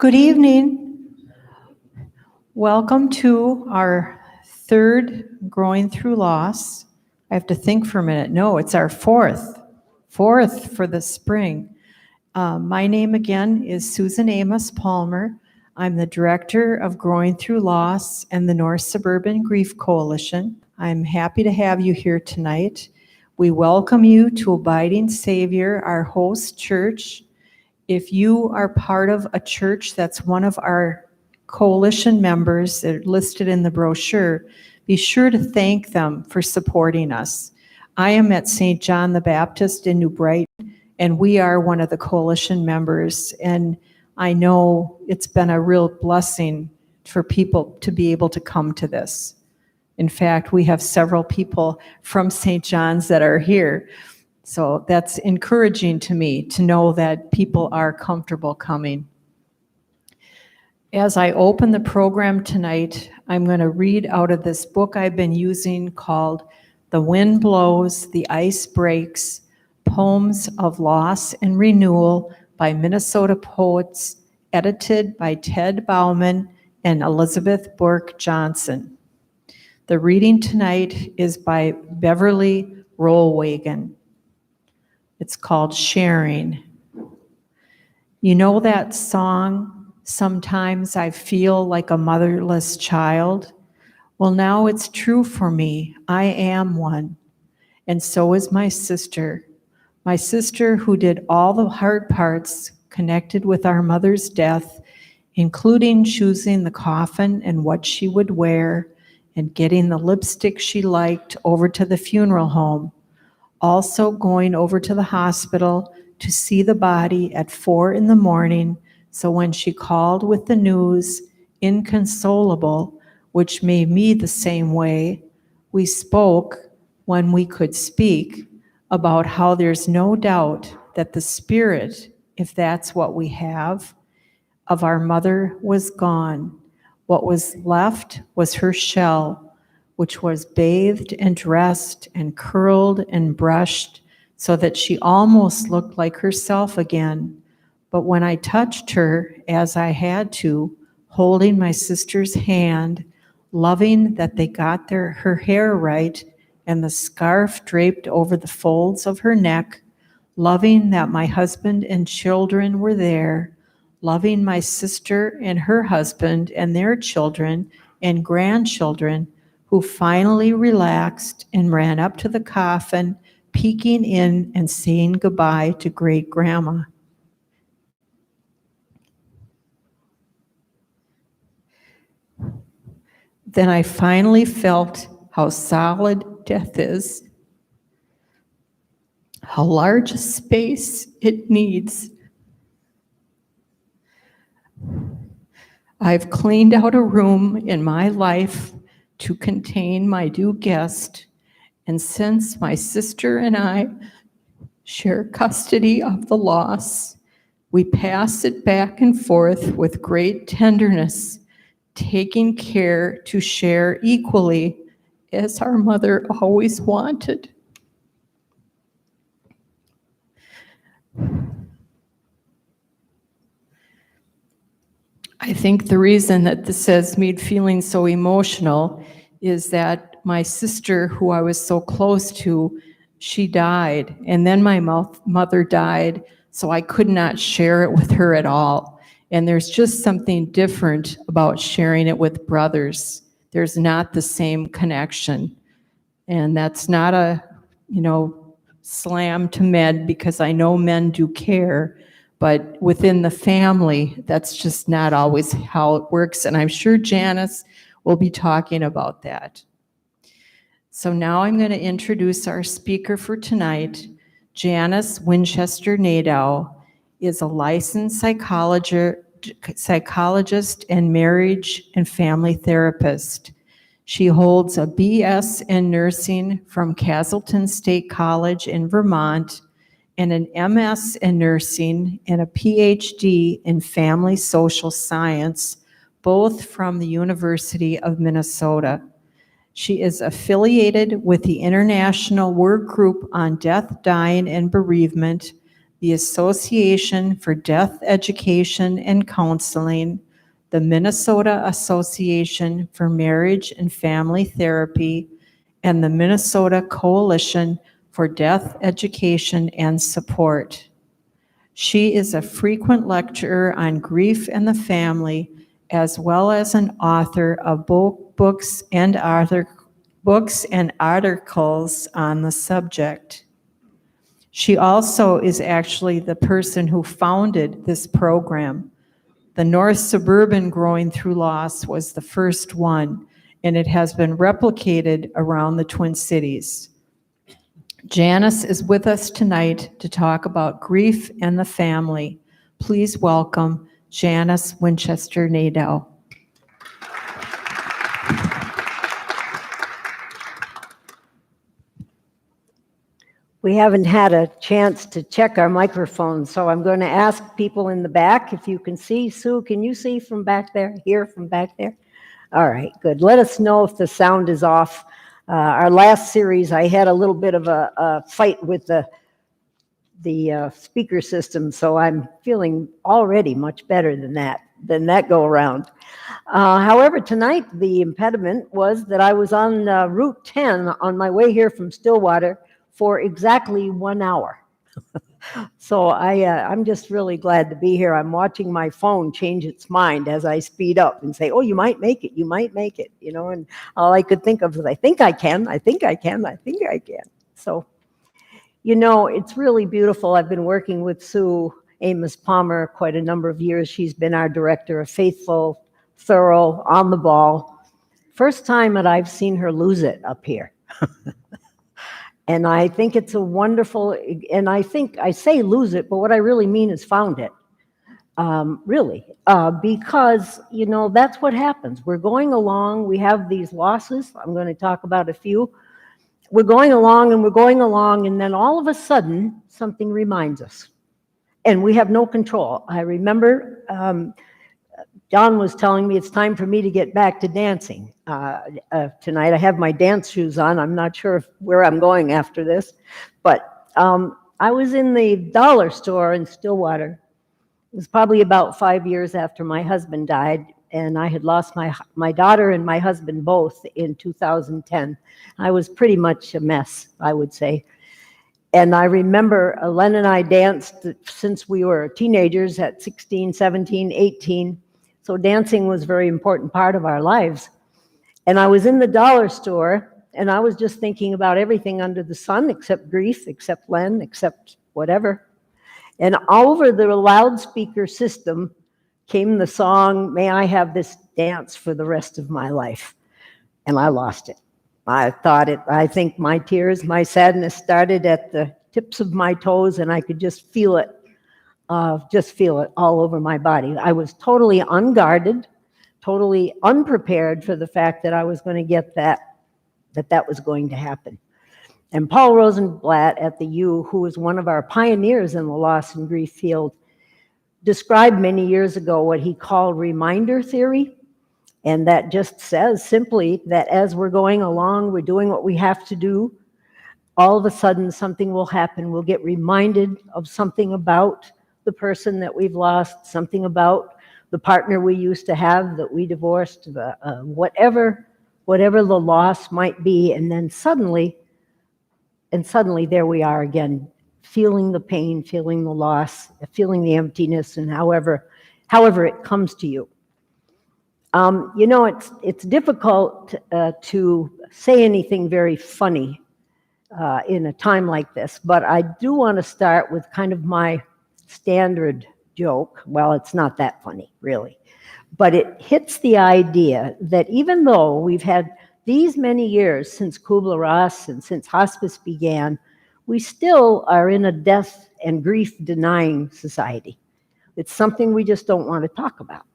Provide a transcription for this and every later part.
Good evening. Welcome to our third Growing Through Loss. I have to think for a minute. No, it's our fourth for the spring. My name again is Susan Amos Palmer. I'm the director of Growing Through Loss and the North Suburban Grief Coalition. I'm happy to have you here tonight. We welcome you to Abiding Savior, our host church. If you are part of a church that's one of our coalition members that are listed in the brochure, be sure to thank them for supporting us. I am at St. John the Baptist in New Brighton, and we are one of the coalition members, and I know it's been a real blessing for people to be able to come to this. In fact, we have several people from St. John's that are here. So that's encouraging to me to know that people are comfortable coming. As I open the program tonight, I'm going to read out of this book I've been using called The Wind Blows, the Ice Breaks, Poems of Loss and Renewal by Minnesota Poets, edited by Ted Bauman and Elizabeth Burke Johnson. The reading tonight is by Beverly Rollwagon. It's called Sharing. You know that song, Sometimes I Feel Like a Motherless Child? Well, now it's true for me. I am one. And so is my sister. My sister who did all the hard parts connected with our mother's death, including choosing the coffin and what she would wear and getting the lipstick she liked over to the funeral home. Also going over to the hospital to see the body at 4 a.m, so when she called with the news, inconsolable, which made me the same way, we spoke, when we could speak, about how there's no doubt that the spirit, if that's what we have, of our mother was gone. What was left was her shell, which was bathed and dressed and curled and brushed so that she almost looked like herself again. But when I touched her, as I had to, holding my sister's hand, loving that they got her hair right and the scarf draped over the folds of her neck, loving that my husband and children were there, loving my sister and her husband and their children and grandchildren, who finally relaxed and ran up to the coffin, peeking in and saying goodbye to great-grandma. Then I finally felt how solid death is, how large a space it needs. I've cleaned out a room in my life to contain my new guest, and since my sister and I share custody of the loss, we pass it back and forth with great tenderness, taking care to share equally as our mother always wanted. I think the reason that this has me feeling so emotional is that my sister, who I was so close to, she died, and then my mother died, so I could not share it with her at all. And there's just something different about sharing it with brothers. There's not the same connection. And that's not a, slam to men, because I know men do care, but within the family, that's just not always how it works. And I'm sure Janice will be talking about that. So now I'm going to introduce our speaker for tonight. Janice Winchester Nadeau is a licensed psychologist and marriage and family therapist. She holds a BS in nursing from Castleton State College in Vermont and an MS in nursing and a PhD in family social science, both from the University of Minnesota. She is affiliated with the International Work Group on Death, Dying, and Bereavement, the Association for Death Education and Counseling, the Minnesota Association for Marriage and Family Therapy, and the Minnesota Coalition for Death Education and Support. She is a frequent lecturer on grief and the family, as well as an author of books and articles on the subject. She also is actually the person who founded this program. The North Suburban Growing Through Loss was the first one, and it has been replicated around the Twin Cities. Janice is with us tonight to talk about grief and the family. Please welcome Janice Winchester Nadeau. We haven't had a chance to check our microphones, so I'm going to ask people in the back if you can see. Sue, can you see from back there? Hear from back there? All right, good. Let us know if the sound is off. Our last series, I had a little bit of a fight with the speaker system, so I'm feeling already much better than that go around. However, tonight the impediment was that I was on Route 10 on my way here from Stillwater for exactly 1 hour. So I'm just really glad to be here. I'm watching my phone change its mind as I speed up and say, oh, you might make it, you know, and all I could think of was, I think I can. So, you know, it's really beautiful. I've been working with Sue Amos Palmer quite a number of years. She's been our director of Faithful, thorough, on the ball. First time that I've seen her lose it up here. And I think it's a wonderful, and I think I say lose it, but what I really mean is found it, really, because, you know, that's what happens. We're going along, we have these losses. I'm going to talk about a few. We're going along, and then all of a sudden, something reminds us, and we have no control. I remember John was telling me it's time for me to get back to dancing tonight. I have my dance shoes on. I'm not sure where I'm going after this, but I was in the dollar store in Stillwater. It was probably about 5 years after my husband died, and I had lost my daughter and my husband both in 2010. I was pretty much a mess, I would say. And I remember Len and I danced since we were teenagers at 16, 17, 18. So dancing was a very important part of our lives. And I was in the dollar store, and I was just thinking about everything under the sun, except grief, except Len, except whatever. And over the loudspeaker system came the song, May I Have This Dance for the Rest of My Life. And I lost it. I think my tears, my sadness started at the tips of my toes, and I could just feel it all over my body. I was totally unguarded, totally unprepared for the fact that I was going to get that was going to happen. And Paul Rosenblatt at the U, who was one of our pioneers in the loss and grief field, described many years ago what he called reminder theory. And that just says simply that as we're going along, we're doing what we have to do, all of a sudden something will happen. We'll get reminded of something about the person that we've lost, something about the partner we used to have that we divorced, whatever the loss might be, and then suddenly there we are again, feeling the pain, feeling the loss, feeling the emptiness, and however it comes to you. You know, it's difficult to say anything very funny in a time like this, but I do want to start with kind of my standard joke. Well, it's not that funny, really. But it hits the idea that even though we've had these many years since Kubler-Ross and since hospice began, we still are in a death and grief denying society. It's something we just don't want to talk about.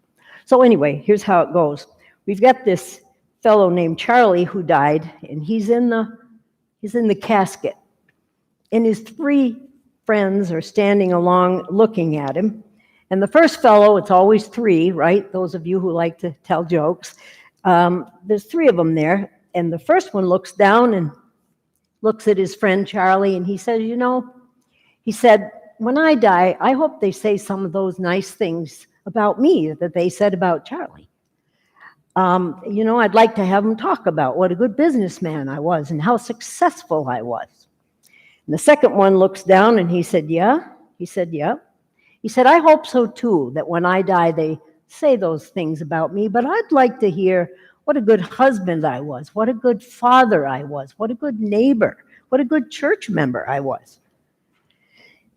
So anyway, here's how it goes. We've got this fellow named Charlie who died, and he's in the casket. And his three friends are standing along looking at him. And the first fellow, it's always three, right? Those of you who like to tell jokes. There's three of them there. And the first one looks down and looks at his friend Charlie, and he says, you know, he said, when I die, I hope they say some of those nice things about me that they said about Charlie. I'd like to have them talk about what a good businessman I was and how successful I was. And the second one looks down and he said, yeah. He said, yeah. He said, I hope so too, that when I die, they say those things about me, but I'd like to hear what a good husband I was, what a good father I was, what a good neighbor, what a good church member I was.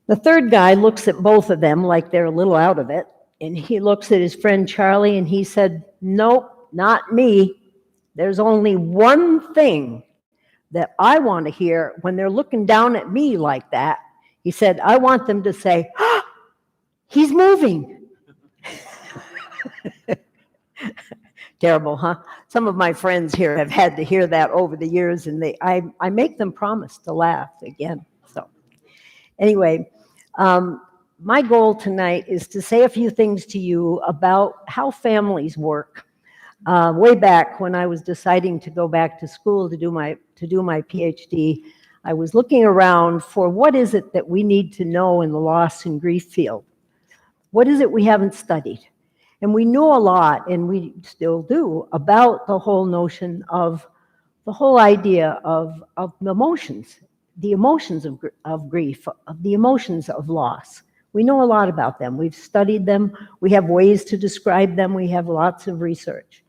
The third guy looks at both of them like they're a little out of it, and he looks at his friend Charlie and he said, nope, not me. There's only one thing that I want to hear when they're looking down at me like that. He said, I want them to say, ah, he's moving. Terrible, huh? Some of my friends here have had to hear that over the years, and I make them promise to laugh again. So anyway, my goal tonight is to say a few things to you about how families work. Way back when I was deciding to go back to school to do my PhD, I was looking around for what is it that we need to know in the loss and grief field. What is it we haven't studied? And we know a lot, and we still do, about the whole notion of the whole idea of emotions, the emotions of grief, of the emotions of loss. We know a lot about them. We've studied them. We have ways to describe them. We have lots of research.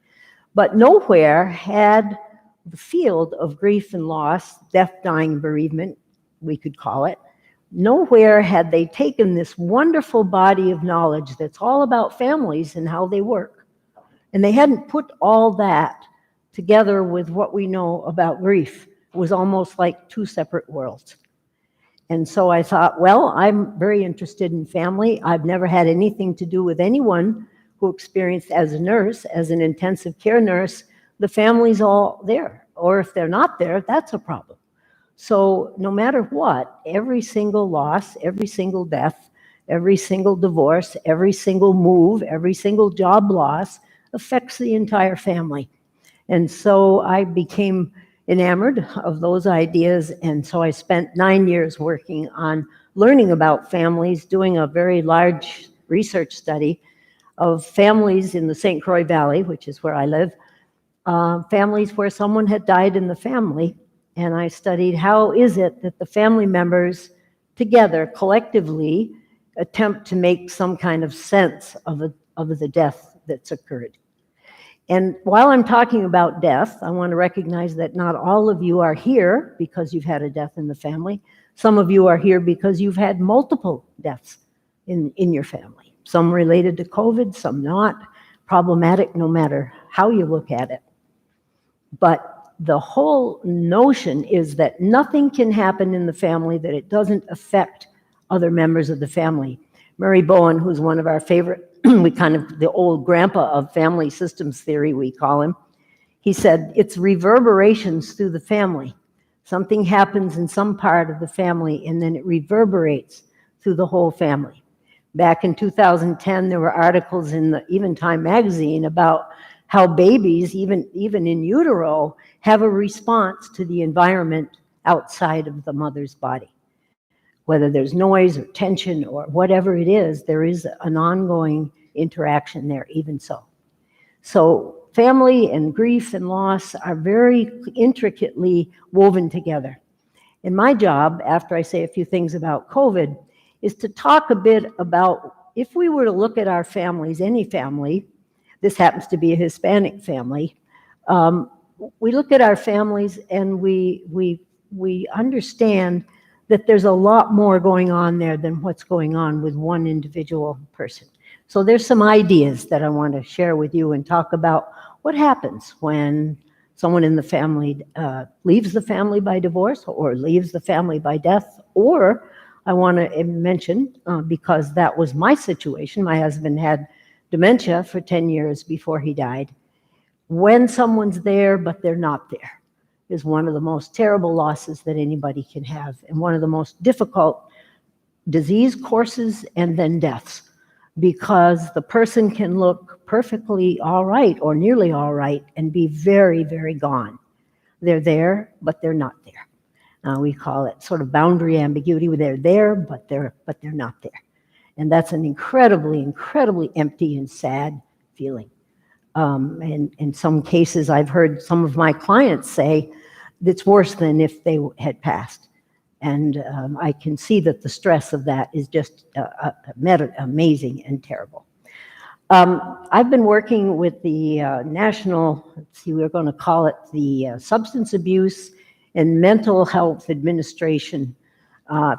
But nowhere had the field of grief and loss, death, dying, bereavement, we could call it, nowhere had they taken this wonderful body of knowledge that's all about families and how they work. And they hadn't put all that together with what we know about grief. It was almost like two separate worlds. And so I thought, well, I'm very interested in family. I've never had anything to do with anyone who experienced as a nurse, as an intensive care nurse, the family's all there. Or if they're not there, that's a problem. So no matter what, every single loss, every single death, every single divorce, every single move, every single job loss affects the entire family. And so I became enamored of those ideas, and so I spent 9 years working on learning about families, doing a very large research study of families in the St. Croix Valley, which is where I live, families where someone had died in the family. And I studied how is it that the family members together, collectively, attempt to make some kind of sense of the death that's occurred. And while I'm talking about death, I want to recognize that not all of you are here because you've had a death in the family. Some of you are here because you've had multiple deaths in your family. Some related to COVID, some not. Problematic no matter how you look at it. But the whole notion is that nothing can happen in the family that it doesn't affect other members of the family. Murray Bowen, who's one of our favorite, we kind of, the old grandpa of family systems theory, we call him, he said, it's reverberations through the family. Something happens in some part of the family and then it reverberates through the whole family. Back in 2010, there were articles in the Even Time magazine about how babies, even in utero, have a response to the environment outside of the mother's body. Whether there's noise or tension or whatever it is, there is an ongoing interaction there, even so. So family and grief and loss are very intricately woven together. And my job, after I say a few things about COVID, is to talk a bit about if we were to look at our families, any family, this happens to be a Hispanic family, we look at our families and we understand that there's a lot more going on there than what's going on with one individual person. So there's some ideas that I want to share with you and talk about what happens when someone in the family leaves the family by divorce or leaves the family by death, or I want to mention, because that was my situation, my husband had dementia for 10 years before he died. When someone's there but they're not there is one of the most terrible losses that anybody can have, and one of the most difficult disease courses and then deaths, because the person can look perfectly all right or nearly all right and be very, very gone. They're there, but they're not there. We call it sort of boundary ambiguity, where they're there, but they're not there. And that's an incredibly, incredibly empty and sad feeling. And in some cases, I've heard some of my clients say it's worse than if they had passed. And I can see that the stress of that is just amazing and terrible. I've been working with the national, let's see, we're going to call it the Substance Abuse and Mental Health Administration,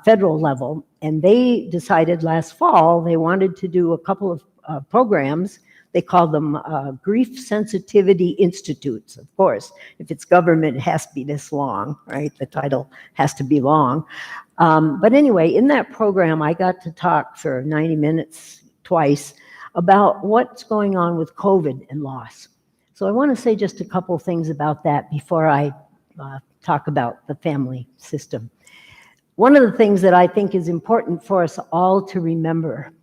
federal level, and they decided last fall they wanted to do a couple of programs. They called them Grief Sensitivity Institutes. Of course, if it's government, it has to be this long, right? The title has to be long. But anyway, in that program, I got to talk for 90 minutes twice about what's going on with COVID and loss. So I want to say just a couple things about that before I talk about the family system. One of the things that I think is important for us all to remember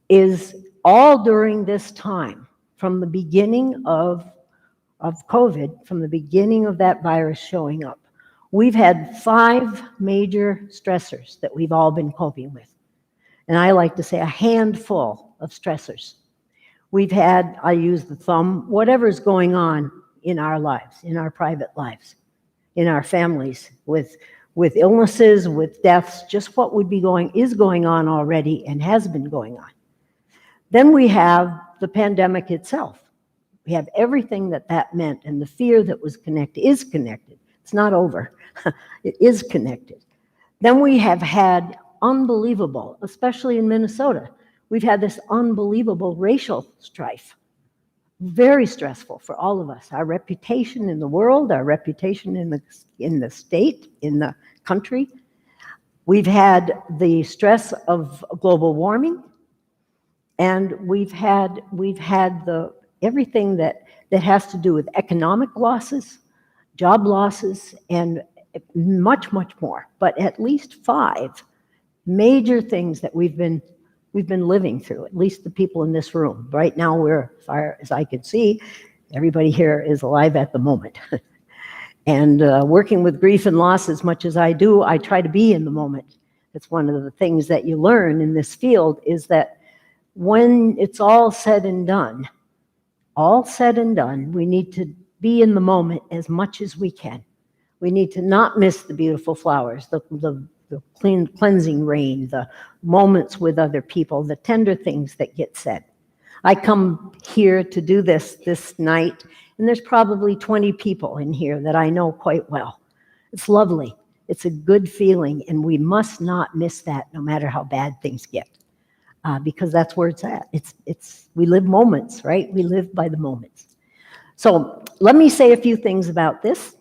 is all during this time, from the beginning of COVID, from the beginning of that virus showing up, we've had 5 major stressors that we've all been coping with. And I like to say a handful of stressors. We've had, I use the thumb, whatever's going on in our lives, in our private lives, in our families, with illnesses, with deaths, just what is going on already and has been going on. Then we have the pandemic itself. We have everything that meant, and the fear that was connected is connected. It's not over. It is connected. Then we have had unbelievable, especially in Minnesota, we've had this unbelievable racial strife. Very stressful for all of us. Our reputation in the world, our reputation in the state, in the country. We've had the stress of global warming, and we've had everything that has to do with economic losses, job losses, and much, much more. But at least 5 major things that we've been living through, at least the people in this room. Right now, we're, as far as I can see, everybody here is alive at the moment. And working with grief and loss as much as I do, I try to be in the moment. It's one of the things that you learn in this field is that when it's all said and done, we need to be in the moment as much as we can. We need to not miss the beautiful flowers, the cleansing rain, the moments with other people, the tender things that get said. I come here to do this night, and there's probably 20 people in here that I know quite well. It's lovely. It's a good feeling, and we must not miss that no matter how bad things get, because that's where it's at. We live moments, right? We live by the moments. So let me say a few things about this.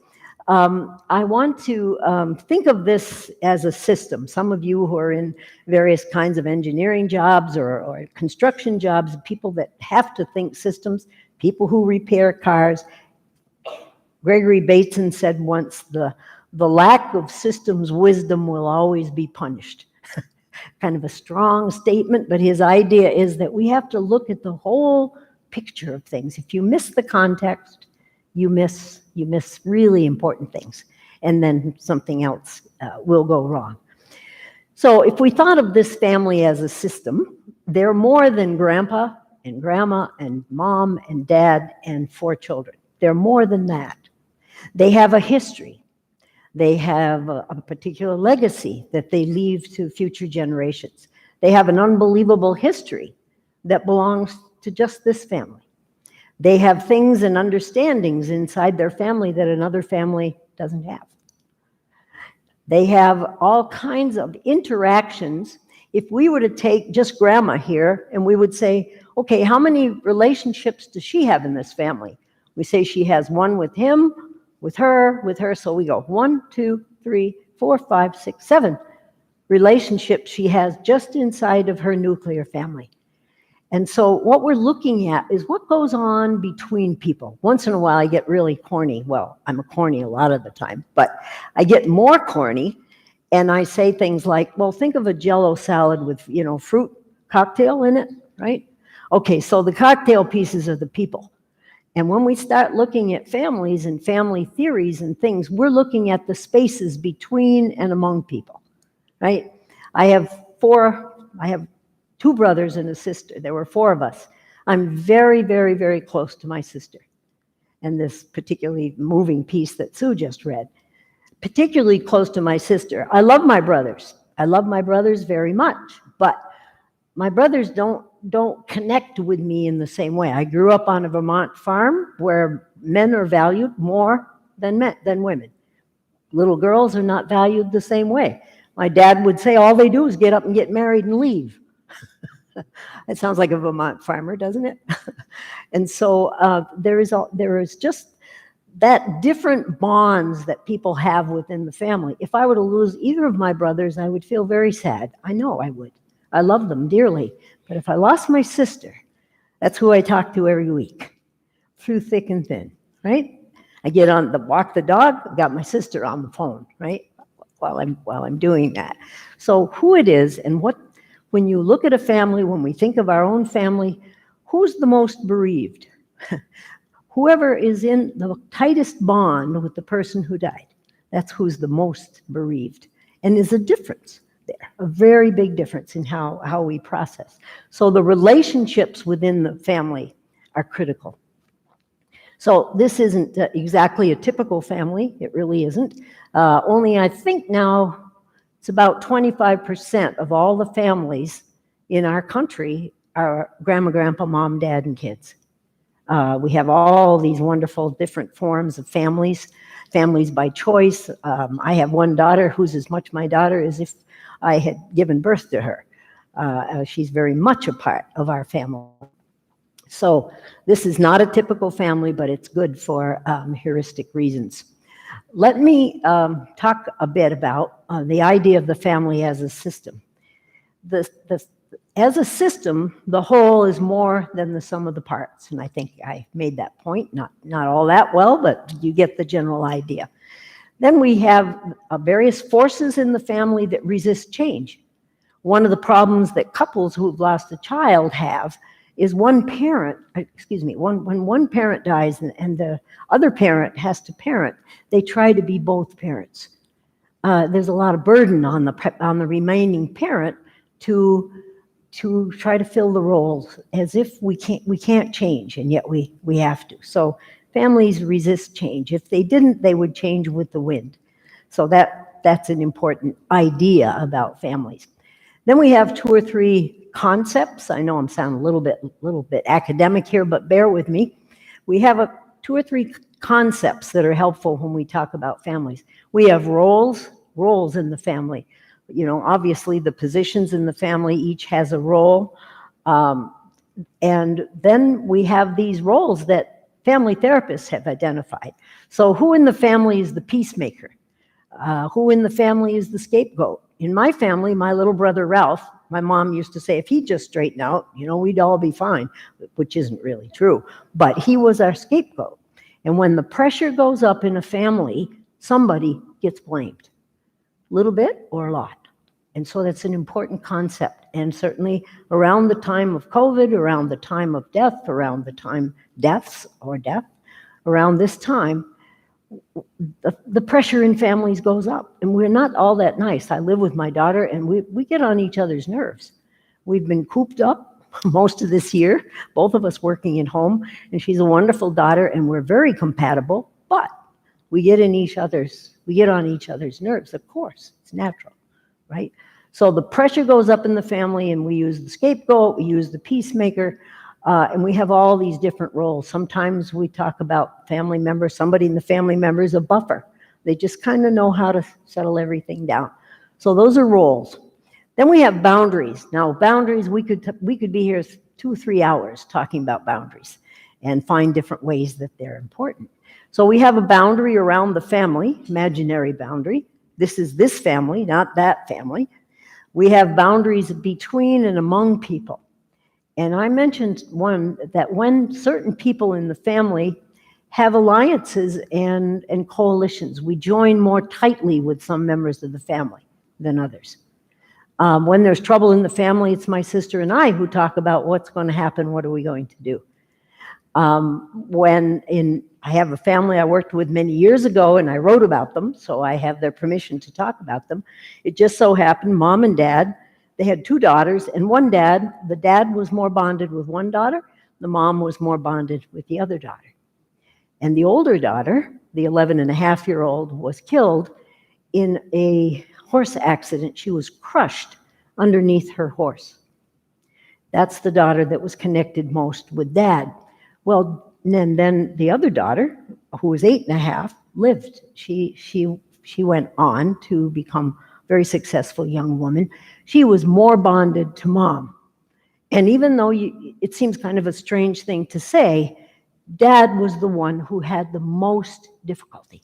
I want to think of this as a system. Some of you who are in various kinds of engineering jobs or construction jobs, people that have to think systems, people who repair cars. Gregory Bateson said once, the lack of systems wisdom will always be punished. Kind of a strong statement, but his idea is that we have to look at the whole picture of things. If you miss the context, you miss really important things, and then something else will go wrong. So if we thought of this family as a system, they're more than grandpa and grandma and mom and dad and 4 children. They're more than that. They have a history. They have a particular legacy that they leave to future generations. They have an unbelievable history that belongs to just this family. They have things and understandings inside their family that another family doesn't have. They have all kinds of interactions. If we were to take just grandma here and we would say, okay, how many relationships does she have in this family? We say she has 1 with him, with her, so we go 1, 2, 3, 4, 5, 6, 7 relationships she has just inside of her nuclear family. And so what we're looking at is what goes on between people. Once in a while I get really corny. Well, I'm corny a lot of the time, but I get more corny and I say things like, well, think of a Jell-O salad with, fruit cocktail in it, right? Okay, so the cocktail pieces are the people. And when we start looking at families and family theories and things, we're looking at the spaces between and among people, right? I have two brothers and a sister. There were four of us. I'm very, very, very close to my sister. And this particularly moving piece that Sue just read, particularly close to my sister. I love my brothers. I love my brothers very much, but my brothers don't connect with me in the same way. I grew up on a Vermont farm where men are valued more than women. Little girls are not valued the same way. My dad would say all they do is get up and get married and leave. It sounds like a Vermont farmer, doesn't it? And so there is just that different bonds that people have within the family. If I were to lose either of my brothers, I would feel very sad. I know I would. I love them dearly. But if I lost my sister, that's who I talk to every week, through thick and thin, right? I get on walk the dog, I've got my sister on the phone, right? While I'm doing that. So who it is and when you look at a family, when we think of our own family, who's the most bereaved? Whoever is in the tightest bond with the person who died, that's who's the most bereaved. And there's a difference there, a very big difference in how we process. So the relationships within the family are critical. So this isn't exactly a typical family. It really isn't. Only I think now it's about 25% of all the families in our country are grandma, grandpa, mom, dad, and kids. We have all these wonderful different forms of families by choice. I have one daughter who's as much my daughter as if I had given birth to her. She's very much a part of our family. So this is not a typical family, but it's good for heuristic reasons. Let me talk a bit about the idea of the family as a system. As a system, the whole is more than the sum of the parts, and I think I made that point, not all that well, but you get the general idea. Then we have various forces in the family that resist change. One of the problems that couples who've lost a child have is when one parent dies and the other parent has to parent, they try to be both parents. There's a lot of burden on the remaining parent to try to fill the roles as if we can't change, and yet we have to. So families resist change. If they didn't, they would change with the wind. So that's an important idea about families. Then we have two or three concepts. I know I'm sounding a little bit academic here, but bear with me. We have two or three concepts that are helpful when we talk about families. We have roles in the family. You know, obviously the positions in the family each has a role. And then we have these roles that family therapists have identified. So who in the family is the peacemaker? Who in the family is the scapegoat? In my family, my little brother Ralph, my mom used to say, if he'd just straighten out, we'd all be fine, which isn't really true. But he was our scapegoat. And when the pressure goes up in a family, somebody gets blamed, a little bit or a lot. And so that's an important concept. And certainly around the time of COVID, around the time of death, around the time death, around this time, the pressure in families goes up, and we're not all that nice. I live with my daughter, and we get on each other's nerves. We've been cooped up most of this year, both of us working at home, and she's a wonderful daughter, and we're very compatible, but we get on each other's nerves, of course. It's natural, right? So the pressure goes up in the family, and we use the scapegoat, we use the peacemaker, and we have all these different roles. Sometimes we talk about family members, somebody in the family member is a buffer. They just kind of know how to settle everything down. So those are roles. Then we have boundaries. Now boundaries, we could be here 2 or 3 hours talking about boundaries and find different ways that they're important. So we have a boundary around the family, imaginary boundary. This is this family, not that family. We have boundaries between and among people. And I mentioned one, that when certain people in the family have alliances and coalitions, we join more tightly with some members of the family than others. When there's trouble in the family, it's my sister and I who talk about what's going to happen, what are we going to do. I have a family I worked with many years ago, and I wrote about them, so I have their permission to talk about them. It just so happened, mom and dad, they had 2 daughters, and the dad was more bonded with one daughter, the mom was more bonded with the other daughter. And the older daughter, the 11-and-a-half-year-old, was killed in a horse accident. She was crushed underneath her horse. That's the daughter that was connected most with dad. Well, and then the other daughter, who was 8-and-a-half, lived. She went on to become a very successful young woman. She was more bonded to mom. And even though it seems kind of a strange thing to say, dad was the one who had the most difficulty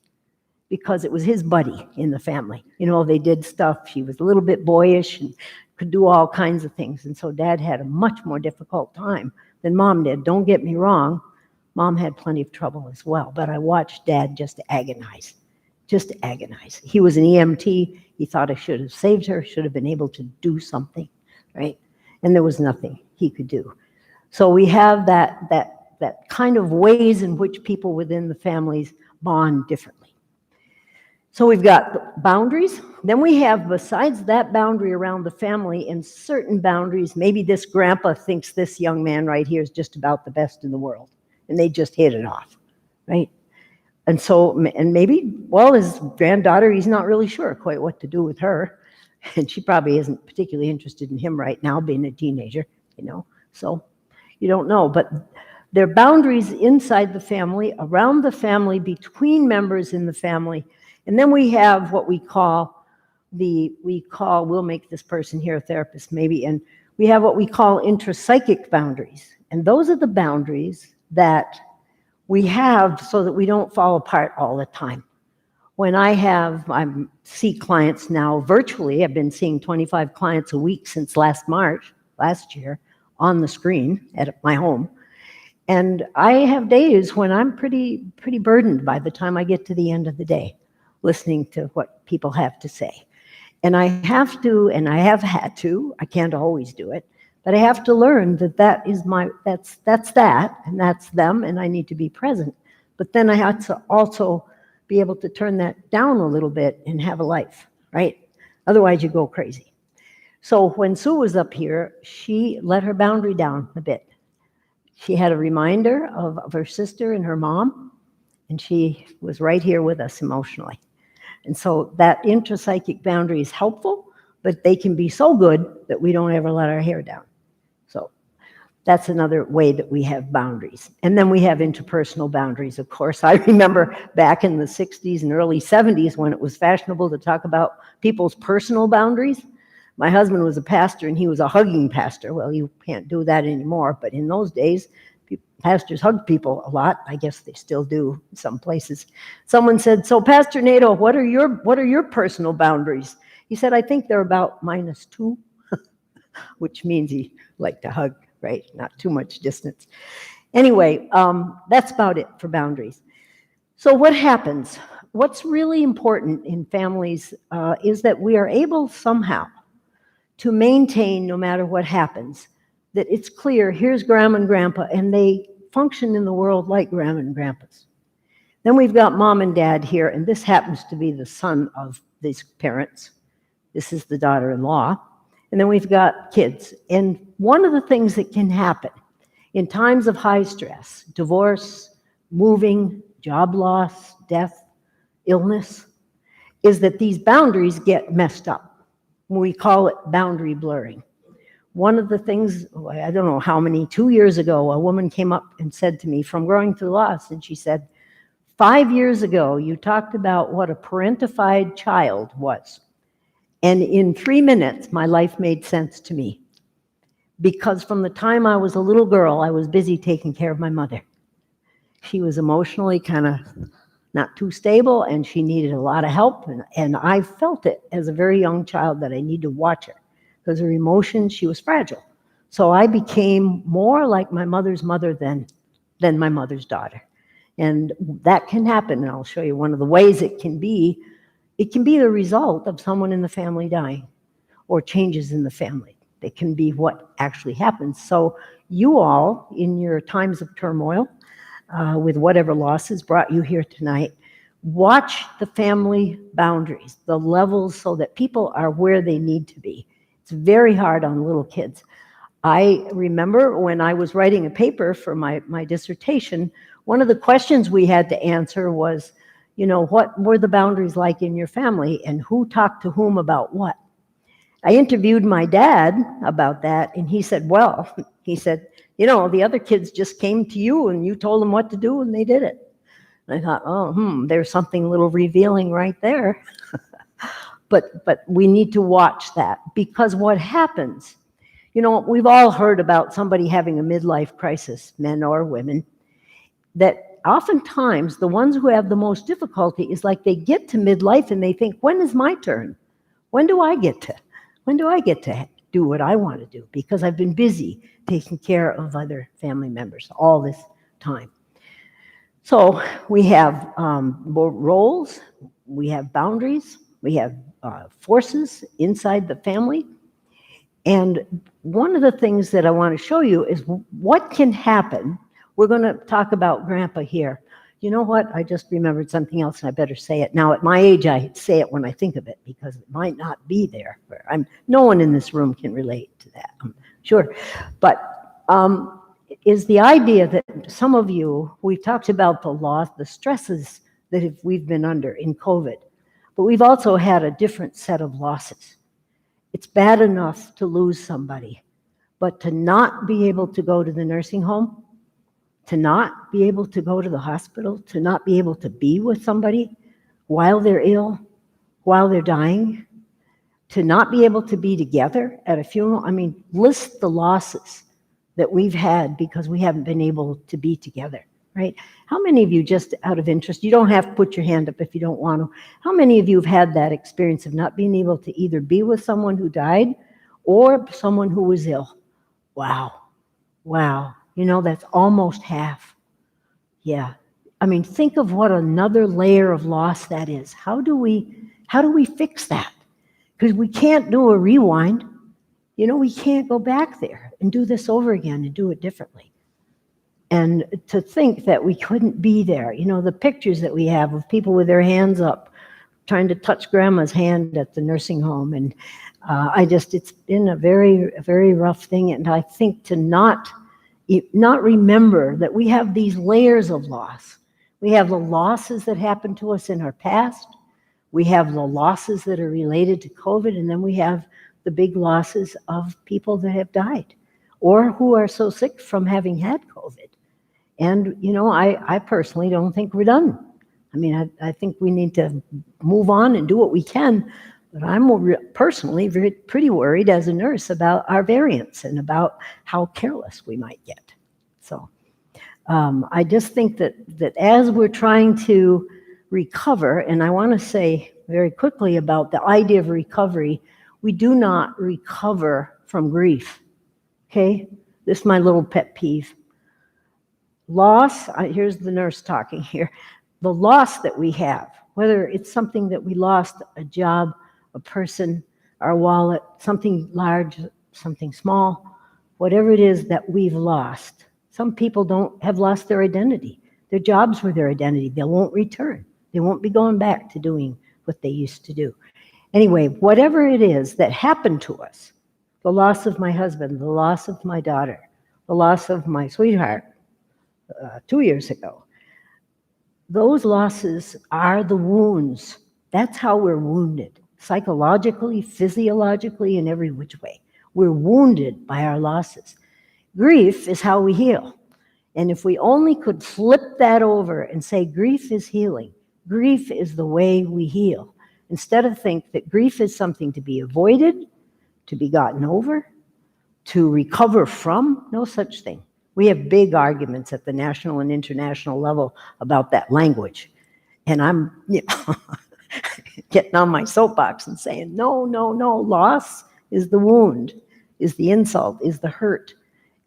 because it was his buddy in the family. You know, they did stuff. She was a little bit boyish and could do all kinds of things. And so dad had a much more difficult time than mom did. Don't get me wrong. Mom had plenty of trouble as well. But I watched dad just agonize. He was an EMT. He thought I should have saved her, should have been able to do something, right? And there was nothing he could do. So we have that kind of ways in which people within the families bond differently. So we've got boundaries. Then we have, besides that boundary around the family, and certain boundaries, maybe this grandpa thinks this young man right here is just about the best in the world, and they just hit it off, right? And so, and maybe, well, his granddaughter, he's not really sure quite what to do with her, and she probably isn't particularly interested in him right now, being a teenager, you know, so you don't know. But there are boundaries inside the family, around the family, between members in the family. And then we have what we'll make this person here a therapist maybe, and we have what we call intrapsychic boundaries. And those are the boundaries that we have so that we don't fall apart all the time. When I see clients now virtually, I've been seeing 25 clients a week since last year, on the screen at my home. And I have days when I'm pretty burdened by the time I get to the end of the day, listening to what people have to say. And I have to, and I have had to, I can't always do it, but I have to learn that that's that, and that's them, and I need to be present. But then I have to also be able to turn that down a little bit and have a life, right? Otherwise you go crazy. So when Sue was up here, she let her boundary down a bit. She had a reminder of her sister and her mom, and she was right here with us emotionally. And so that intrapsychic boundary is helpful, but they can be so good that we don't ever let our hair down. So that's another way that we have boundaries. And then we have interpersonal boundaries, of course. I remember back in the 60s and early 70s when it was fashionable to talk about people's personal boundaries. My husband was a pastor, and he was a hugging pastor. Well, you can't do that anymore, but in those days, pastors hugged people a lot. I guess they still do in some places. Someone said, "So Pastor Nato, what are your personal boundaries?" He said, "I think they're about -2," which means he liked to hug, right? Not too much distance. Anyway, that's about it for boundaries. So what happens? What's really important in families is that we are able somehow to maintain, no matter what happens, that it's clear, here's grandma and grandpa, and they function in the world like grandma and grandpas. Then we've got mom and dad here, and this happens to be the son of these parents. This is the daughter-in-law. And then we've got kids. And one of the things that can happen in times of high stress, divorce, moving, job loss, death, illness, is that these boundaries get messed up. We call it boundary blurring. One of the things, I don't know how many, 2 years ago, a woman came up and said to me from growing through loss, and she said, 5 years ago, you talked about what a parentified child was. And in 3 minutes, my life made sense to me. Because from the time I was a little girl, I was busy taking care of my mother. She was emotionally kind of not too stable, and she needed a lot of help. And I felt it as a very young child that I need to watch her. Because her emotions, she was fragile. So I became more like my mother's mother than my mother's daughter. And that can happen, and I'll show you one of the ways it can be. It can be the result of someone in the family dying or changes in the family. It can be what actually happens. So you all, in your times of turmoil, with whatever losses brought you here tonight, watch the family boundaries, the levels, so that people are where they need to be. It's very hard on little kids. I remember when I was writing a paper for my dissertation, one of the questions we had to answer was, what were the boundaries like in your family and who talked to whom about what? I interviewed my dad about that, and he said, the other kids just came to you and you told them what to do and they did it. And I thought, there's something a little revealing right there. But we need to watch that, because what happens, we've all heard about somebody having a midlife crisis, men or women, that oftentimes the ones who have the most difficulty is like they get to midlife and they think, when is my turn? When do I get to do what I want to do? Because I've been busy taking care of other family members all this time. So we have roles, we have boundaries, we have forces inside the family. And one of the things that I want to show you is what can happen. We're going to talk about Grandpa here. You know what? I just remembered something else, and I better say it. Now, at my age, I say it when I think of it, because it might not be there. No one in this room can relate to that, I'm sure. But is the idea that some of you, we've talked about the loss, the stresses that we've been under in COVID, but we've also had a different set of losses. It's bad enough to lose somebody, but to not be able to go to the nursing home, to not be able to go to the hospital, to not be able to be with somebody while they're ill, while they're dying, to not be able to be together at a funeral. List the losses that we've had because we haven't been able to be together, right? How many of you, just out of interest, you don't have to put your hand up if you don't want to, how many of you have had that experience of not being able to either be with someone who died or someone who was ill? Wow. That's almost half. Yeah. Think of what another layer of loss that is. How do we fix that? Because we can't do a rewind. We can't go back there and do this over again and do it differently. And to think that we couldn't be there, the pictures that we have of people with their hands up trying to touch Grandma's hand at the nursing home. And it's been a very, very rough thing. And I think to not remember that we have these layers of loss. We have the losses that happened to us in our past. We have the losses that are related to COVID, and then we have the big losses of people that have died or who are so sick from having had COVID. And, I personally don't think we're done. I think we need to move on and do what we can. But I'm personally pretty worried as a nurse about our variants and about how careless we might get. So I just think that as we're trying to recover, and I want to say very quickly about the idea of recovery, we do not recover from grief, okay? This is my little pet peeve. Loss, here's the nurse talking here. The loss that we have, whether it's something that we lost, a job, a person, our wallet, something large, something small, whatever it is that we've lost. Some people have lost their identity. Their jobs were their identity. They won't return. They won't be going back to doing what they used to do. Anyway, whatever it is that happened to us, the loss of my husband, the loss of my daughter, the loss of my sweetheart 2 years ago, those losses are the wounds. That's how we're wounded, psychologically, physiologically, in every which way. We're wounded by our losses. Grief is how we heal. And if we only could flip that over and say grief is healing, grief is the way we heal, instead of think that grief is something to be avoided, to be gotten over, to recover from, no such thing. We have big arguments at the national and international level about that language. And I'm getting on my soapbox and saying, no, loss is the wound, is the insult, is the hurt.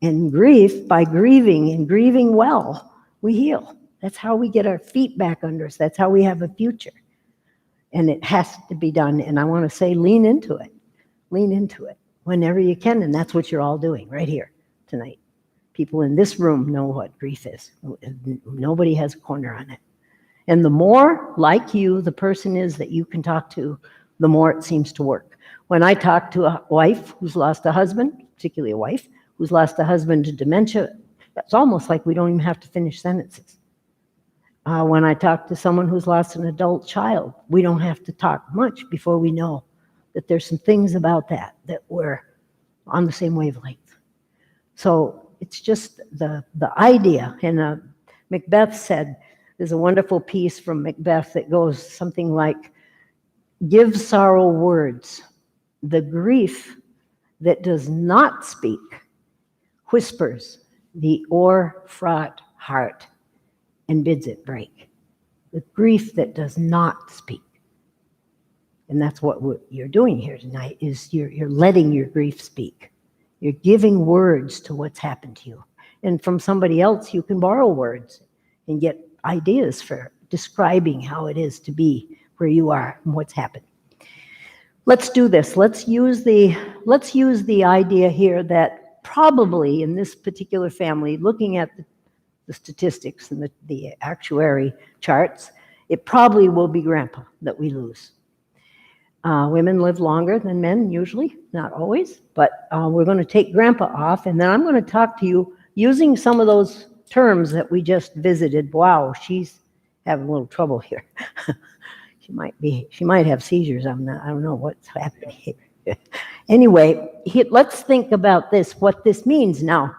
And grief, by grieving and grieving well, we heal. That's how we get our feet back under us. That's how we have a future. And it has to be done. And I want to say, lean into it. Lean into it. whenever you can. And that's what you're all doing right here tonight. People in this room know what grief is. Nobody has a corner on it. And the more like you the person is that you can talk to, the more it seems to work. When I talk to a wife who's lost a husband, particularly a wife who's lost a husband to dementia, it's almost like we don't even have to finish sentences. When I talk to someone who's lost an adult child, we don't have to talk much before we know that there's some things about that we're on the same wavelength. So it's just the idea. And Macbeth said, there's a wonderful piece from Macbeth that goes something like, give sorrow words. The grief that does not speak whispers the o'er-fraught heart and bids it break. The grief that does not speak. And that's what you're doing here tonight, is you're letting your grief speak. You're giving words to what's happened to you. And from somebody else, you can borrow words and get ideas for describing how it is to be where you are and what's happened. Let's do this. Let's use the idea here that probably in this particular family, looking at the statistics and the actuary charts, it probably will be Grandpa that we lose. Women live longer than men usually, not always, but we're going to take Grandpa off, and then I'm going to talk to you using some of those terms that we just visited. Wow, she's having a little trouble here. She might have seizures. I don't know what's happening here. Anyway, let's think about this, what this means now.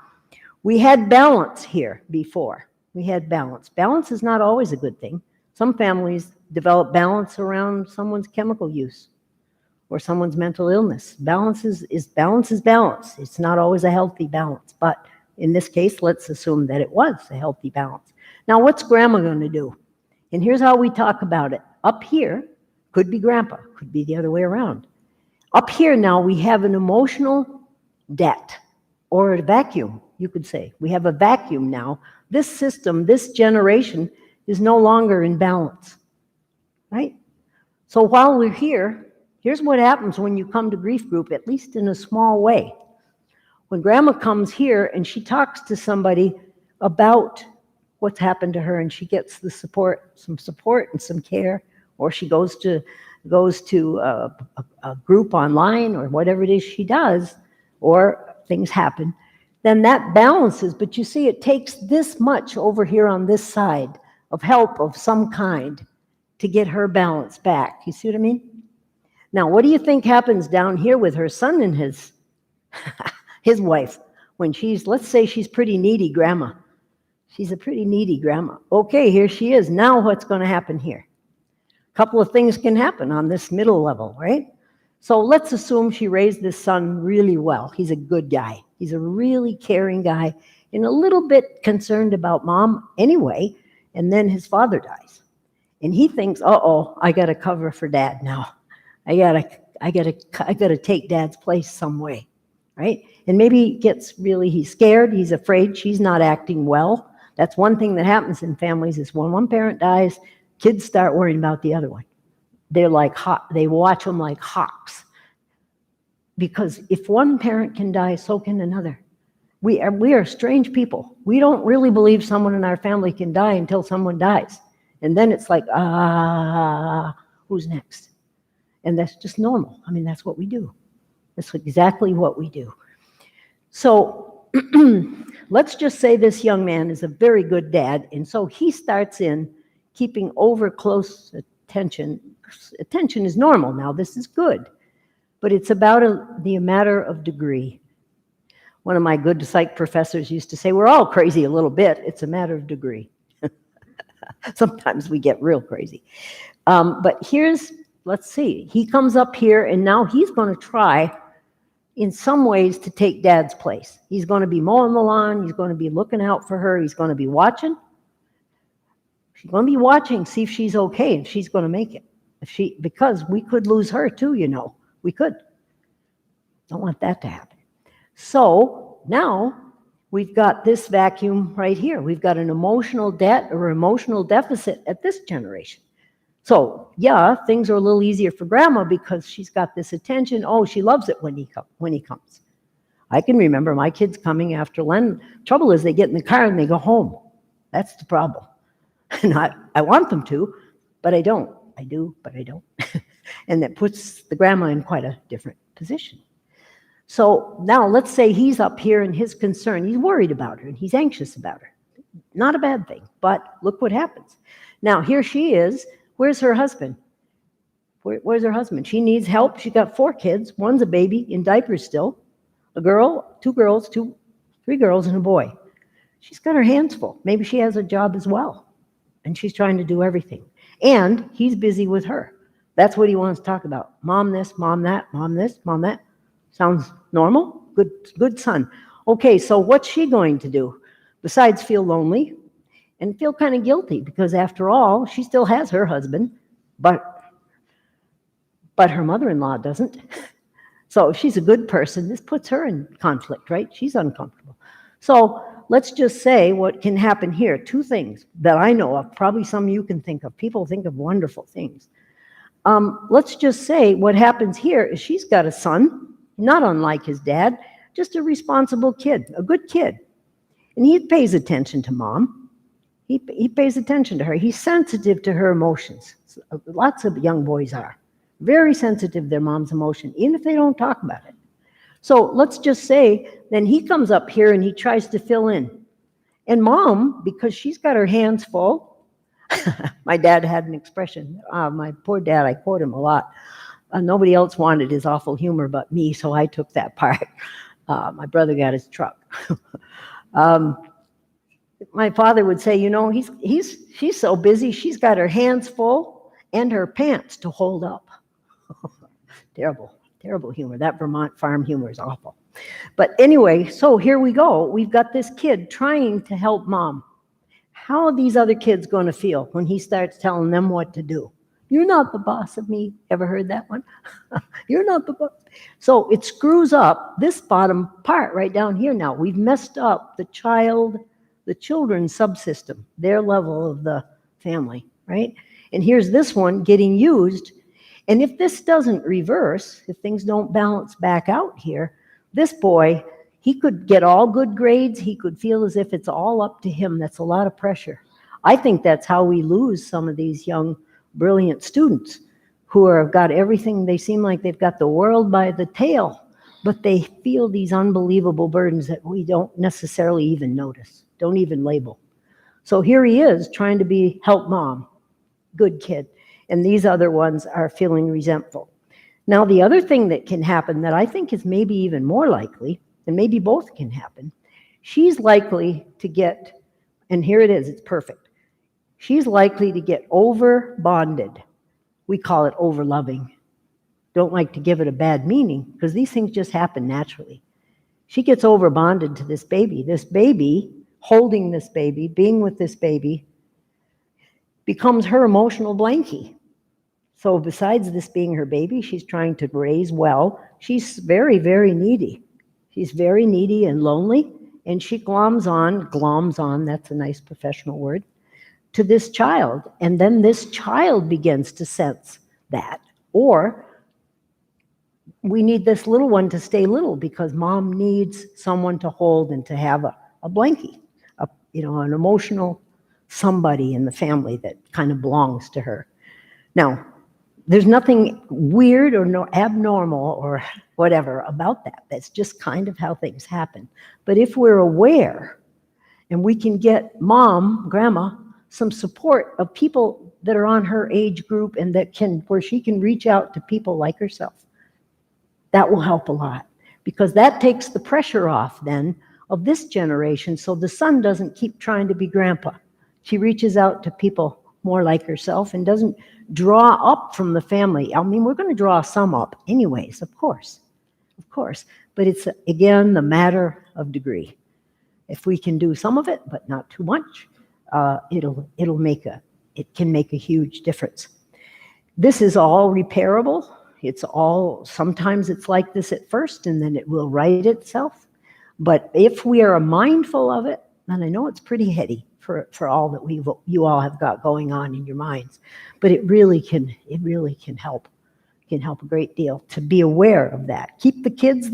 We had balance here before. We had balance. Balance is not always a good thing. Some families develop balance around someone's chemical use or someone's mental illness. Balance is balance. It's not always a healthy balance, but in this case, let's assume that it was a healthy balance. Now, what's Grandma going to do? And here's how we talk about it. Up here could be Grandpa, could be the other way around. Up here now we have an emotional debt, or a vacuum, you could say. We have a vacuum now. This system, this generation is no longer in balance, right? So while we're here, here's what happens when you come to grief group, at least in a small way. When Grandma comes here and she talks to somebody about what's happened to her and she gets the support, some support and some care, or she goes to a group online or whatever it is she does, or things happen, then that balances. But you see, it takes this much over here on this side of help of some kind to get her balance back. You see what I mean? Now, what do you think happens down here with her son and his wife when let's say she's pretty needy Grandma. She's a pretty needy Grandma. Okay, here she is. Now what's going to happen here? A couple of things can happen on this middle level, right? So let's assume she raised this son really well. He's a good guy. He's a really caring guy and a little bit concerned about Mom anyway. And then his father dies. And he thinks, uh-oh, I got to cover for Dad now. I gotta take Dad's place some way, right? And maybe he's scared, he's afraid she's not acting well. That's one thing that happens in families is when one parent dies, kids start worrying about the other one. They're like they watch them like hawks. Because if one parent can die, so can another. We are strange people. We don't really believe someone in our family can die until someone dies. And then it's like, who's next? And that's just normal. I mean, that's what we do. That's exactly what we do. So let's just say this young man is a very good dad. And so he starts in keeping over close attention. Attention is normal now. This is good. But it's about the matter of degree. One of my good psych professors used to say, we're all crazy a little bit. It's a matter of degree. Sometimes we get real crazy. But let's see. He comes up here, and now he's going to try, in some ways, to take Dad's place. He's going to be mowing the lawn. He's going to be looking out for her. He's going to be watching. She's going to be watching, see if she's okay, if she's going to make it. Because we could lose her too, you know. We could. Don't want that to happen. So now we've got this vacuum right here. We've got an emotional debt or emotional deficit at this generation. So yeah, things are a little easier for grandma because she's got this attention. Oh, she loves it when he comes. I can remember my kids coming after Len. Trouble is they get in the car and they go home. That's the problem. And I want them to, but I don't. I do, but I don't. And that puts the grandma in quite a different position. So now let's say he's up here and his concern, he's worried about her and he's anxious about her. Not a bad thing, but look what happens. Now here she is. Where's her husband? Where's her husband? She needs help. She got 4 kids. One's a baby in diapers still. A girl, 2 girls, 3 girls and a boy. She's got her hands full. Maybe she has a job as well. And she's trying to do everything. And he's busy with her. That's what he wants to talk about. Mom this, mom that, mom this, mom that. Sounds normal? Good son. Okay, so what's she going to do? Besides feel lonely and feel kind of guilty because after all, she still has her husband, but her mother-in-law doesn't. So if she's a good person, this puts her in conflict, right? She's uncomfortable. So let's just say what can happen here. 2 things that I know of, probably some you can think of. People think of wonderful things. Let's just say what happens here is she's got a son, not unlike his dad, just a responsible kid, a good kid. And he pays attention to mom. He pays attention to her. He's sensitive to her emotions. Lots of young boys are very sensitive to their mom's emotion, even if they don't talk about it. So let's just say then he comes up here and he tries to fill in. And mom, because she's got her hands full, my dad had an expression, my poor dad, I quote him a lot. Nobody else wanted his awful humor but me, so I took that part. My brother got his truck. My father would say, you know, she's so busy, she's got her hands full and her pants to hold up. Terrible humor. That Vermont farm humor is awful. But anyway, so here we go. We've got this kid trying to help mom. How are these other kids going to feel when he starts telling them what to do? You're not the boss of me. Ever heard that one? You're not the boss. So it screws up this bottom part right down here now. We've messed up the children's subsystem, their level of the family, right? And here's this one getting used. And if this doesn't reverse, if things don't balance back out here, this boy, he could get all good grades. He could feel as if it's all up to him. That's a lot of pressure. I think that's how we lose some of these young, brilliant students who have got everything. They seem like they've got the world by the tail, but they feel these unbelievable burdens that we don't necessarily even notice, don't even label. So here he is trying to help mom, good kid. And these other ones are feeling resentful. Now, the other thing that can happen that I think is maybe even more likely, and maybe both can happen, she's likely to get, and here it is, it's perfect. She's likely to get over-bonded. We call it over-loving. Don't like to give it a bad meaning, because these things just happen naturally. She gets over-bonded to this baby, holding this baby, being with this baby, becomes her emotional blankie. So besides this being her baby, she's trying to raise well. She's very, very needy. She's very needy and lonely, and she gloms on, that's a nice professional word, to this child. And then this child begins to sense that. Or we need this little one to stay little because mom needs someone to hold and to have a blankie, an emotional somebody in the family that kind of belongs to her. Now, there's nothing weird or no abnormal or whatever about that. That's just kind of how things happen. But if we're aware and we can get mom, grandma, some support of people that are on her age group and where she can reach out to people like herself, that will help a lot because that takes the pressure off then of this generation so the son doesn't keep trying to be grandpa. She reaches out to people more like herself and doesn't draw up from the family. I mean, we're going to draw some up anyways, of course. But it's, again, the matter of degree. If we can do some of it, but not too much, it can make a huge difference. This is all repairable. Sometimes it's like this at first, and then it will right itself. But if we are mindful of it, and I know it's pretty heady for all that you all have got going on in your minds. But it really can help. Can help a great deal to be aware of that. Keep the kids,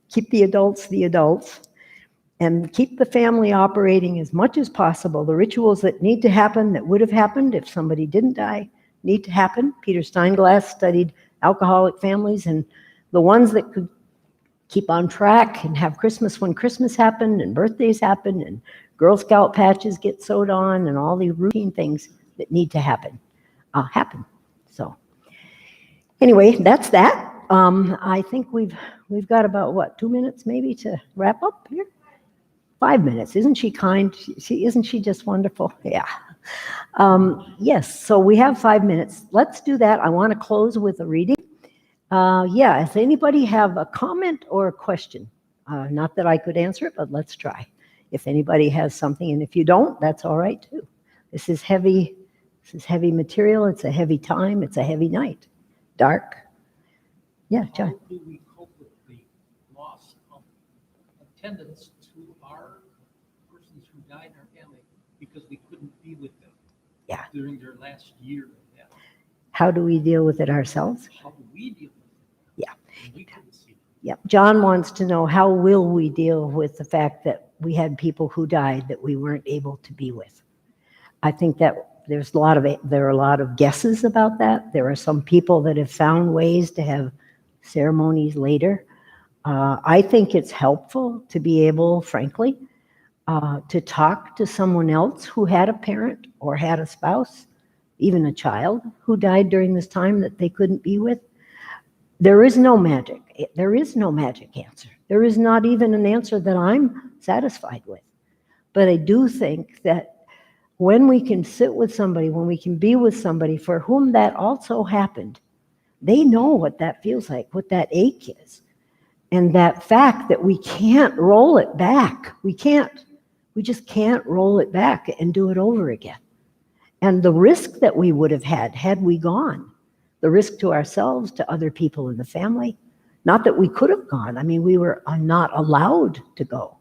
keep the adults, and keep the family operating as much as possible. The rituals that need to happen, that would have happened if somebody didn't die, need to happen. Peter Steinglass studied alcoholic families, and the ones that could keep on track and have Christmas when Christmas happened, and birthdays happen, and Girl Scout patches get sewed on, and all the routine things that need to happen. So anyway, that's that. I think we've got about 2 minutes maybe to wrap up here. 5 minutes. Isn't she kind? Isn't she just wonderful? Yeah. Yes, so we have 5 minutes. Let's do that. I want to close with a reading. Does anybody have a comment or a question? Not that I could answer it, but let's try. If anybody has something, and if you don't, that's all right too. This is heavy material. It's a heavy time. It's a heavy night. Dark. Yeah, John. How do we cope with the loss of attendance to our persons who died in our family because we couldn't be with them during their last year of death? How do we deal with it ourselves? How do we deal with it? Yeah. We couldn't see them. Yeah. John wants to know, how will we deal with the fact that we had people who died that we weren't able to be with? I think that there are a lot of guesses about that. There are some people that have found ways to have ceremonies later. I think it's helpful to be able, frankly, to talk to someone else who had a parent or had a spouse, even a child who died during this time that they couldn't be with. There is no magic. There is no magic answer. There is not even an answer that I'm satisfied with. But I do think that when we can sit with somebody, when we can be with somebody for whom that also happened, they know what that feels like, what that ache is. And that fact that we can't roll it back. We just can't roll it back and do it over again. And the risk that we would have had we gone, the risk to ourselves, to other people in the family, not that we could have gone. I mean, we were not allowed to go.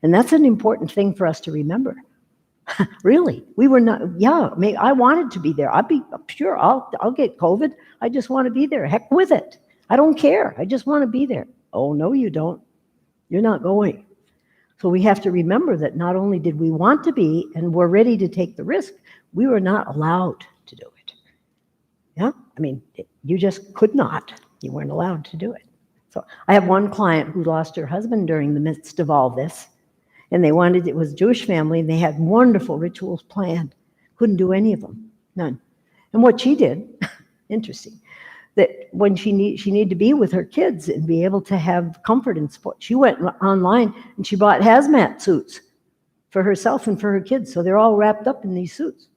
And that's an important thing for us to remember. Really, we were not. I wanted to be there. I'll be sure I'll get COVID. I just want to be there. Heck with it. I don't care. I just want to be there. Oh, no, you don't. You're not going. So we have to remember that not only did we want to be and were ready to take the risk, we were not allowed to do it. Yeah, I mean, you just could not. You weren't allowed to do it. So I have one client who lost her husband during the midst of all this. And it was a Jewish family, and they had wonderful rituals planned. Couldn't do any of them, none. And what she did, interesting, that when she needed to be with her kids and be able to have comfort and support, she went online and she bought hazmat suits for herself and for her kids. So they're all wrapped up in these suits.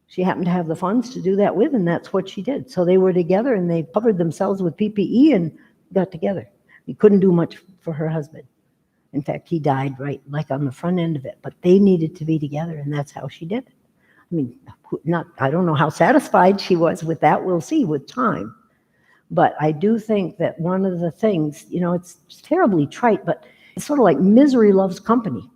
She happened to have the funds to do that with, and that's what she did. So they were together and they covered themselves with PPE and got together. He couldn't do much for her husband. In fact, he died right like on the front end of it, but they needed to be together, and that's how she did it. I mean, I don't know how satisfied she was with that. We'll see with time. But I do think that one of the things, it's terribly trite, but it's sort of like misery loves company.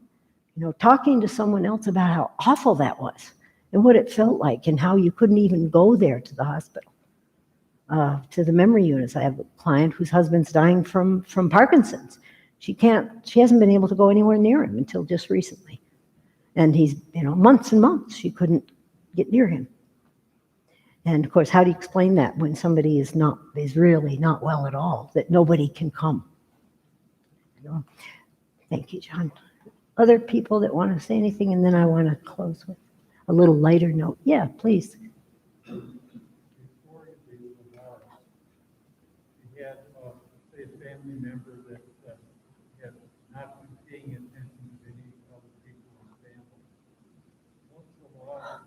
Talking to someone else about how awful that was and what it felt like and how you couldn't even go there to the hospital, to the memory units. I have a client whose husband's dying from Parkinson's. She hasn't been able to go anywhere near him until just recently. And he's, months and months, she couldn't get near him. And of course, how do you explain that when somebody is really not well at all, that nobody can come? Thank you, John. Other people that want to say anything, and then I want to close with a little lighter note. Yeah, please. Before the war, you had, say, a family member that had not been paying attention to any other people in the family. Once in a while,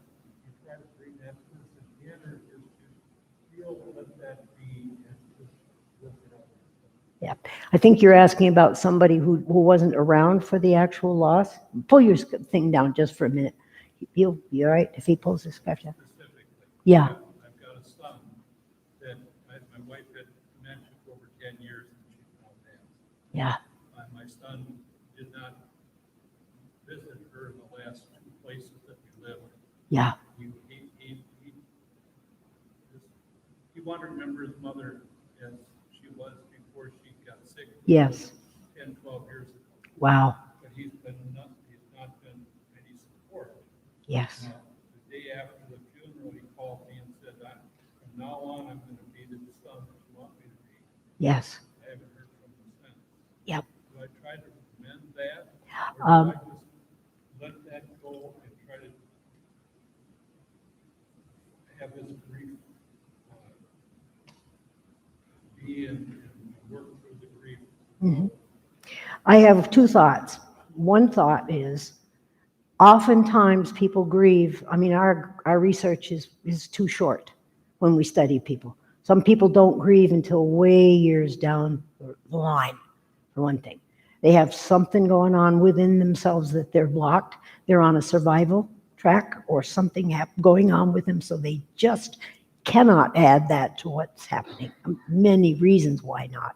you try to bring that person in, or just feel, let that be, and just look it up. Yeah, I think you're asking about somebody who wasn't around for the actual loss. Pull your thing down just for a minute. You all right if he pulls his scarf down? Specifically. Yeah. I've got a son that my wife had dementia for over 10 years, and she's now dead. Yeah. My son did not visit her in the last Yeah. He wanted to remember his mother as she was before she got sick. Yes. 10, 12 years ago. Wow. But he's not been any support. Yes. Now, the day after the funeral, he called me and said, from now on, I'm going to be the son that you want me to be. Yes. I haven't heard from him since. Yep. Do I try to mend that? Or Um, do I just let that go and try to have his grief be and work through the grief? Mhm. I have two thoughts. One thought is, oftentimes people grieve. I mean, our research is too short when we study people. Some people don't grieve until way years down the line, for one thing. They have something going on within themselves that they're blocked. They're on a survival track or something going on with them, so they just cannot add that to what's happening. Many reasons why not.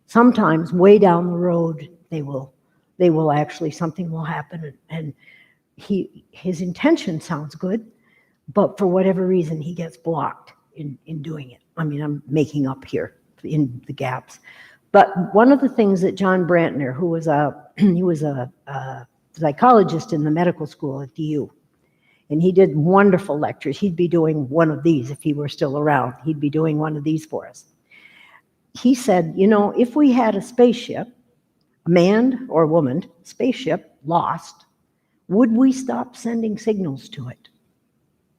Sometimes way down the road, they will actually, something will happen, and his intention sounds good, but for whatever reason, he gets blocked in doing it. I mean, I'm making up here in the gaps. But one of the things that John Brantner, who was he was a psychologist in the medical school at DU, and he did wonderful lectures. He'd be doing one of these if he were still around. He'd be doing one of these for us. He said, if we had a spaceship, a manned or woman spaceship lost, would we stop sending signals to it?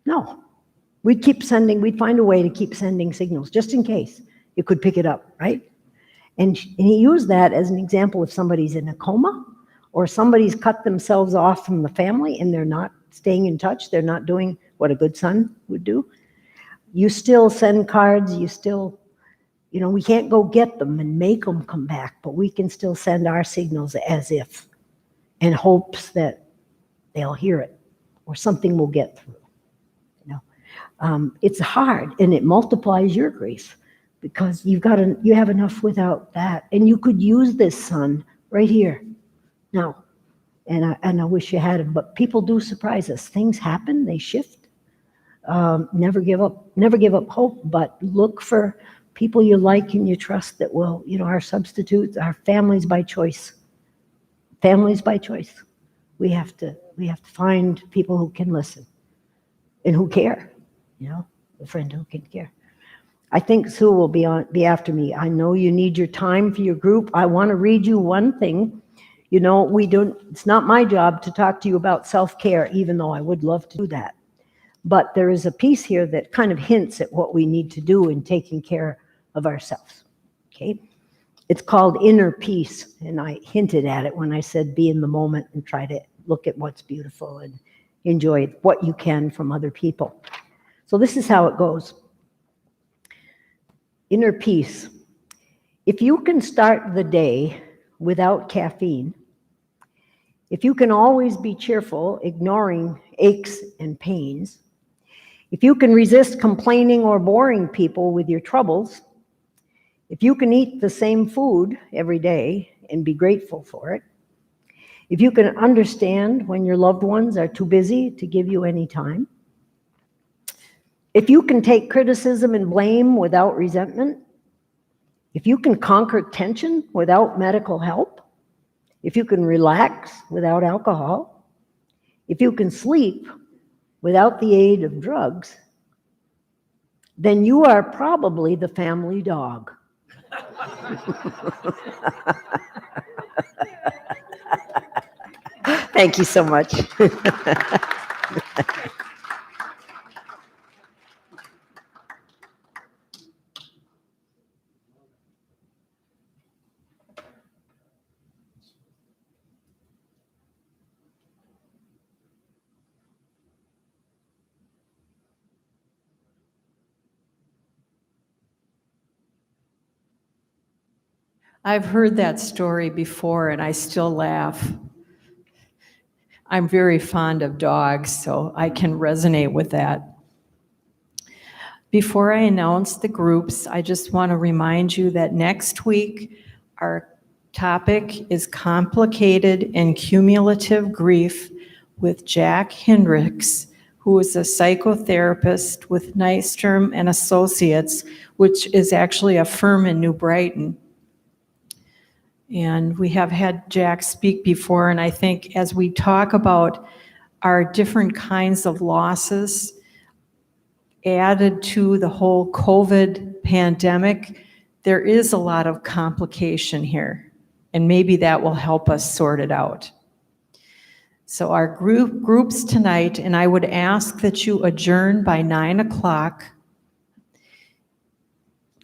No. We'd find a way to keep sending signals just in case it could pick it up, right? And he used that as an example if somebody's in a coma or somebody's cut themselves off from the family and they're not staying in touch, they're not doing what a good son would do. You still send cards, you still, we can't go get them and make them come back, but we can still send our signals as if, in hopes that they'll hear it or something will get through. It's hard, and it multiplies your grief because you have enough without that, and you could use this son right here now. And I wish you had him, but people do surprise us. Things happen, they shift. Never give up hope, but look for people you like and you trust that will, our substitutes, our families by choice. Families by choice. We have to find people who can listen and who care, a friend who can care. I think Sue will be after me. I know you need your time for your group. I want to read you one thing. It's not my job to talk to you about self-care, even though I would love to do that. But there is a piece here that kind of hints at what we need to do in taking care of ourselves, okay? It's called Inner Peace, and I hinted at it when I said be in the moment and try to look at what's beautiful and enjoy what you can from other people. So this is how it goes. Inner peace. If you can start the day without caffeine, if you can always be cheerful, ignoring aches and pains, if you can resist complaining or boring people with your troubles, if you can eat the same food every day and be grateful for it, if you can understand when your loved ones are too busy to give you any time, if you can take criticism and blame without resentment, if you can conquer tension without medical help, if you can relax without alcohol, if you can sleep without the aid of drugs, then you are probably the family dog. Thank you so much. I've heard that story before and I still laugh. I'm very fond of dogs, so I can resonate with that. Before I announce the groups, I just want to remind you that next week, our topic is complicated and cumulative grief with Jack Hendricks, who is a psychotherapist with Nystrom and Associates, which is actually a firm in New Brighton. And we have had Jack speak before, and I think as we talk about our different kinds of losses added to the whole COVID pandemic, there is a lot of complication here, and maybe that will help us sort it out. So our groups tonight, and I would ask that you adjourn by 9 o'clock.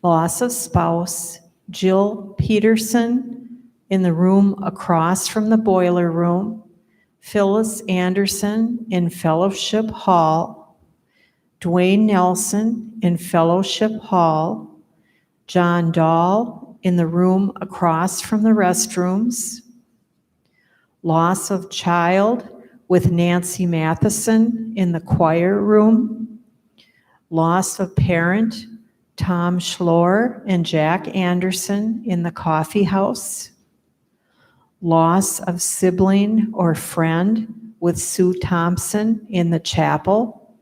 Loss of spouse, Jill Peterson in the room across from the boiler room, Phyllis Anderson in Fellowship Hall, Dwayne Nelson in Fellowship Hall, John Dahl in the room across from the restrooms, loss of child with Nancy Matheson in the choir room, loss of parent, Tom Schlor and Jack Anderson in the coffee house, loss of sibling or friend with Sue Thompson in the chapel,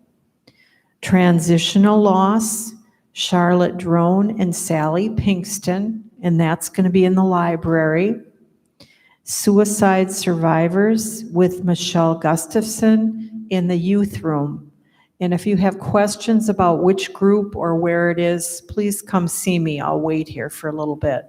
transitional loss, Charlotte Drone and Sally Pinkston, and that's going to be in the library, suicide survivors with Michelle Gustafson in the youth room. And if you have questions about which group or where it is, please come see me. I'll wait here for a little bit.